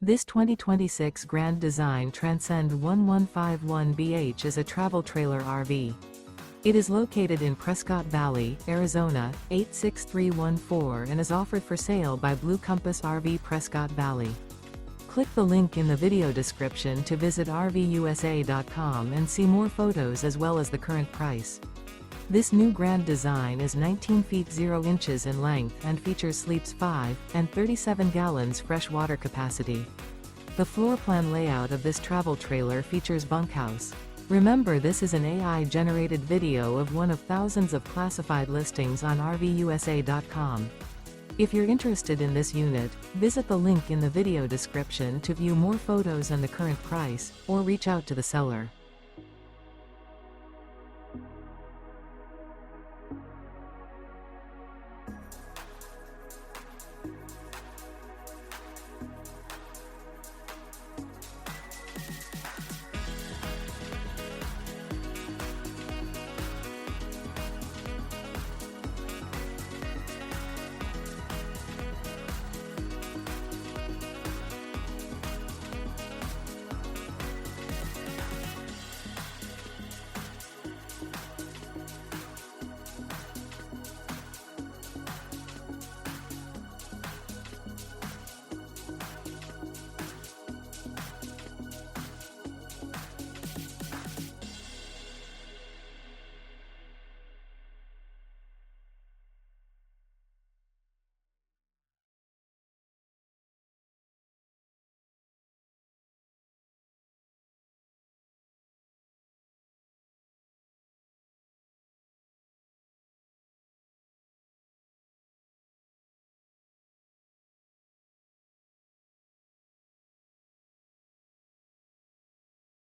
This 2026 Grand Design Transcend 1151BH is a travel trailer RV. It is located in Prescott Valley, Arizona, 86314 and is offered for sale by Blue Compass RV Prescott Valley. Click the link in the video description to visit RVUSA.com and see more photos as well as the current price. This new Grand Design is 19 feet 0 inches in length and features sleeps 5 and 37 gallons fresh water capacity. The floor plan layout of this travel trailer features bunkhouse. Remember, this is an AI-generated video of one of thousands of classified listings on RVUSA.com. If you're interested in this unit, visit the link in the video description to view more photos and the current price, or reach out to the seller.